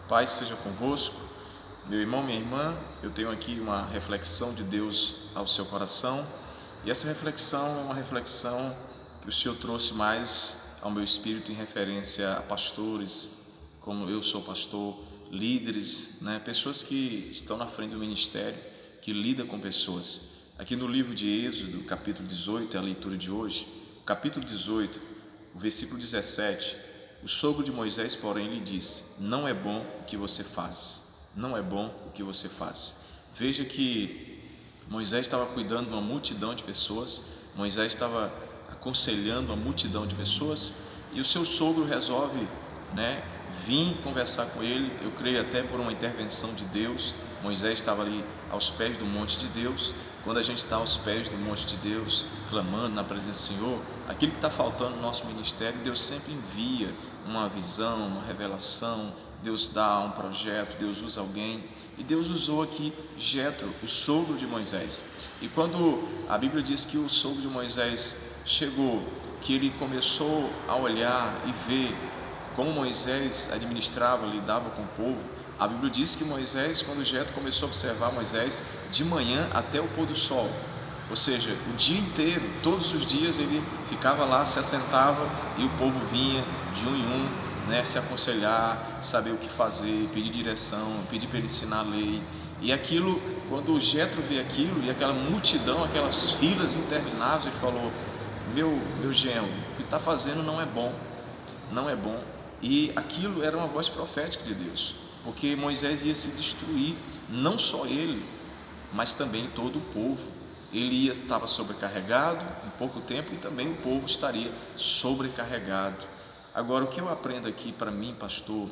Paz seja convosco. Meu irmão, minha irmã, eu tenho aqui uma reflexão de Deus ao seu coração. E essa reflexão é uma reflexão que o Senhor trouxe mais ao meu espírito em referência a pastores, como eu sou pastor, líderes, pessoas que estão na frente do ministério, que lidam com pessoas. Aqui no livro de Êxodo, capítulo 18, é a leitura de hoje, capítulo 18, o versículo 17, o sogro de Moisés, porém, lhe disse: não é bom o que você faz, não é bom o que você faz. Veja que Moisés estava cuidando de uma multidão de pessoas, Moisés estava aconselhando uma multidão de pessoas, e o seu sogro resolve vir conversar com ele. Eu creio até por uma intervenção de Deus. Moisés estava ali aos pés do monte de Deus. Quando a gente está aos pés do monte de Deus, clamando na presença do Senhor, aquilo que está faltando no nosso ministério, Deus sempre envia uma visão, uma revelação, Deus dá um projeto, Deus usa alguém, e Deus usou aqui Jetro, o sogro de Moisés. E quando a Bíblia diz que o sogro de Moisés chegou, que ele começou a olhar e ver como Moisés administrava, lidava com o povo, a Bíblia diz que Moisés, quando Jetro começou a observar Moisés, de manhã até o pôr do sol, ou seja, o dia inteiro, todos os dias ele ficava lá, se assentava e o povo vinha de um em um, se aconselhar, saber o que fazer, pedir direção, pedir para ele ensinar a lei. E aquilo, quando o Jetro vê aquilo e aquela multidão, aquelas filas intermináveis, ele falou: meu genro, o que está fazendo não é bom, não é bom. E aquilo era uma voz profética de Deus, porque Moisés ia se destruir, não só ele, mas também todo o povo. Ele estava sobrecarregado em pouco tempo, e também o povo estaria sobrecarregado. Agora, o que eu aprendo aqui para mim, pastor,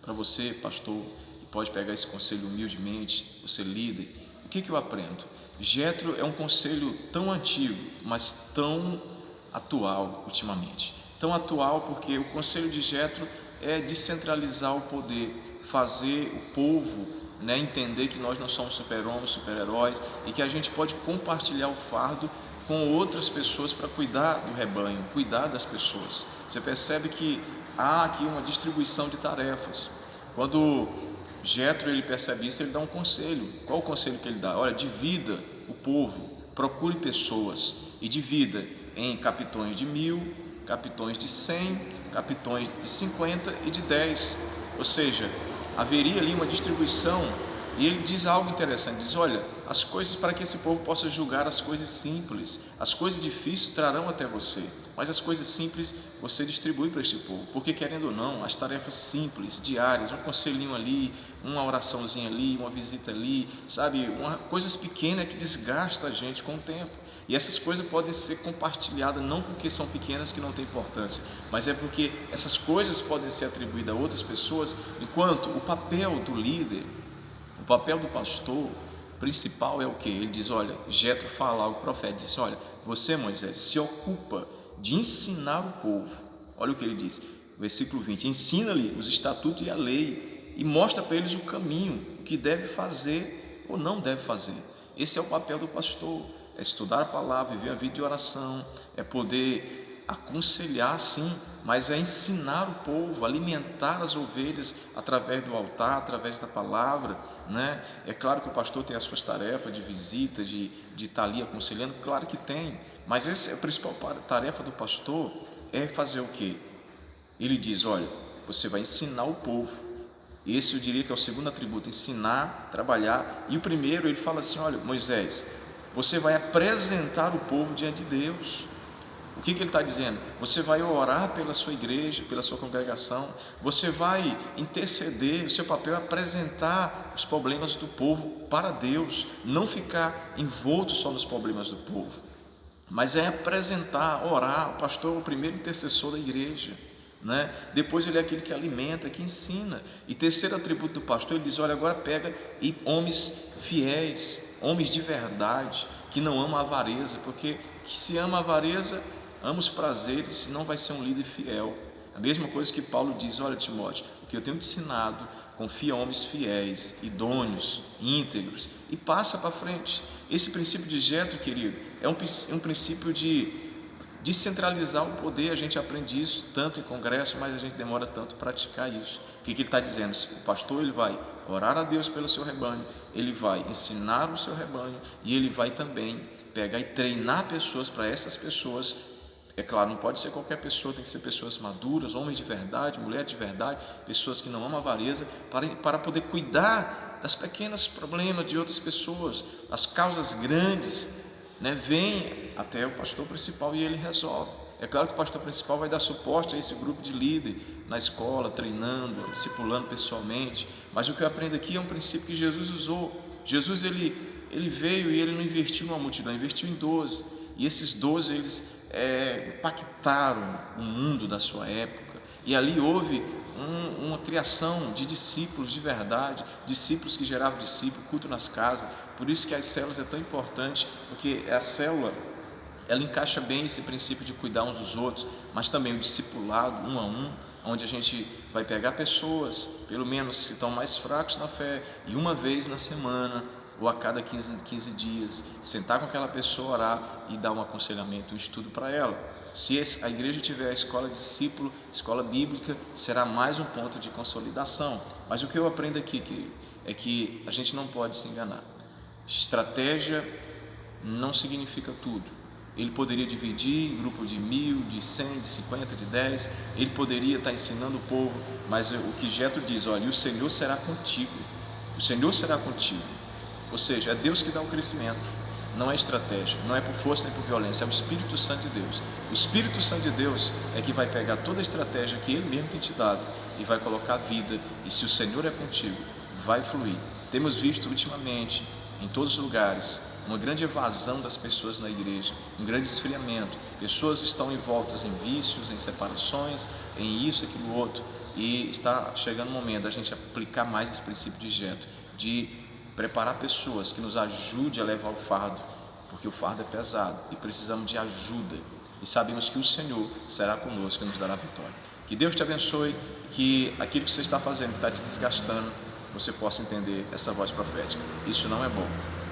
para você, pastor, que pode pegar esse conselho humildemente, você líder, o que eu aprendo? Jetro é um conselho tão antigo, mas tão atual ultimamente. Tão atual porque o conselho de Jetro é descentralizar o poder, fazer o povo entender que nós não somos super-homens, super-heróis, e que a gente pode compartilhar o fardo com outras pessoas para cuidar do rebanho, cuidar das pessoas. Você percebe que há aqui uma distribuição de tarefas. Quando Jetro ele percebe isso, ele dá um conselho. Qual o conselho que ele dá? Olha, divida o povo, procure pessoas e divida em capitões de 1000, capitões de 100, capitões de 50 e de 10. Ou seja, haveria ali uma distribuição. E ele diz algo interessante, diz: olha, as coisas, para que esse povo possa julgar as coisas simples, as coisas difíceis trarão até você, mas as coisas simples você distribui para este povo, porque querendo ou não, as tarefas simples, diárias, um conselhinho ali, uma oraçãozinha ali, uma visita ali, sabe, coisas pequenas que desgastam a gente com o tempo. E essas coisas podem ser compartilhadas, não porque são pequenas que não têm importância, mas é porque essas coisas podem ser atribuídas a outras pessoas, enquanto o papel do líder, o papel do pastor principal é o que? Ele diz: olha, Jetro fala, o profeta disse: olha, você, Moisés, se ocupa de ensinar o povo. Olha o que ele diz, versículo 20: ensina-lhe os estatutos e a lei, e mostra para eles o caminho, o que deve fazer ou não deve fazer. Esse é o papel do pastor, é estudar a palavra, viver a vida de oração, é poder aconselhar sim, mas é ensinar o povo, alimentar as ovelhas através do altar, através da palavra, É claro que o pastor tem as suas tarefas de visita, de estar ali aconselhando, claro que tem, mas essa é a principal tarefa do pastor, é fazer o quê? Ele diz: olha, você vai ensinar o povo. Esse eu diria que é o segundo atributo, ensinar, trabalhar. E o primeiro, ele fala assim: olha, Moisés, você vai apresentar o povo diante de Deus. O que ele está dizendo? Você vai orar pela sua igreja, pela sua congregação, você vai interceder, o seu papel é apresentar os problemas do povo para Deus, não ficar envolto só nos problemas do povo, mas é apresentar, orar. O pastor é o primeiro intercessor da igreja, Depois ele é aquele que alimenta, que ensina. E terceiro atributo do pastor, ele diz: olha, agora pega homens fiéis, homens de verdade, que não amam a avareza, porque que se ama a avareza, ama os prazeres, não vai ser um líder fiel. A mesma coisa que Paulo diz: olha, Timóteo, o que eu tenho te ensinado, confia em homens fiéis, idôneos, íntegros, e passa para frente. Esse princípio de Jetro, querido, é um princípio de descentralizar o poder. A gente aprende isso tanto em congresso, mas a gente demora tanto a praticar isso. O que ele está dizendo? O pastor ele vai orar a Deus pelo seu rebanho, ele vai ensinar o seu rebanho e ele vai também pegar e treinar pessoas para essas pessoas. É claro, não pode ser qualquer pessoa, tem que ser pessoas maduras, homens de verdade, mulheres de verdade, pessoas que não amam a avareza, para poder cuidar das pequenos problemas de outras pessoas. As causas grandes, vem até o pastor principal e ele resolve. É claro que o pastor principal vai dar suporte a esse grupo de líder na escola, treinando, discipulando pessoalmente, mas o que eu aprendo aqui é um princípio que Jesus usou. Jesus ele veio e ele não investiu numa multidão, investiu em 12, e esses 12 eles impactaram o mundo da sua época, e ali houve uma criação de discípulos de verdade, discípulos que geravam discípulos, culto nas casas. Por isso que as células é tão importante, porque a célula ela encaixa bem esse princípio de cuidar uns dos outros, mas também o discipulado um a um, onde a gente vai pegar pessoas, pelo menos que estão mais fracos na fé, e uma vez na semana ou a cada 15 dias, sentar com aquela pessoa, orar e dar um aconselhamento, um estudo para ela. Se a igreja tiver a escola de discípulo, escola bíblica, será mais um ponto de consolidação. Mas o que eu aprendo aqui é que a gente não pode se enganar. Estratégia não significa tudo. Ele poderia dividir em grupo de 1000, de 100, de 50, de 10. Ele poderia estar ensinando o povo, mas o que Jetro diz, olha, e o Senhor será contigo. O Senhor será contigo. Ou seja, é Deus que dá o crescimento, não é estratégia, não é por força nem por violência, é o Espírito Santo de Deus. O Espírito Santo de Deus é que vai pegar toda a estratégia que Ele mesmo tem te dado e vai colocar a vida, e se o Senhor é contigo, vai fluir. Temos visto ultimamente, em todos os lugares, uma grande evasão das pessoas na igreja, um grande esfriamento. Pessoas estão envoltas em vícios, em separações, em isso, aquilo, outro, e está chegando o momento da gente aplicar mais esse princípio de Jetro, de preparar pessoas que nos ajudem a levar o fardo, porque o fardo é pesado e precisamos de ajuda, e sabemos que o Senhor será conosco e nos dará vitória. Que Deus te abençoe, que aquilo que você está fazendo, que está te desgastando, você possa entender essa voz profética. Isso não é bom.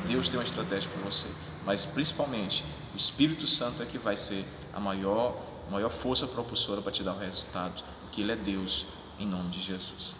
Deus tem uma estratégia para você, mas principalmente o Espírito Santo é que vai ser a maior força propulsora para te dar o resultado, porque Ele é Deus, em nome de Jesus.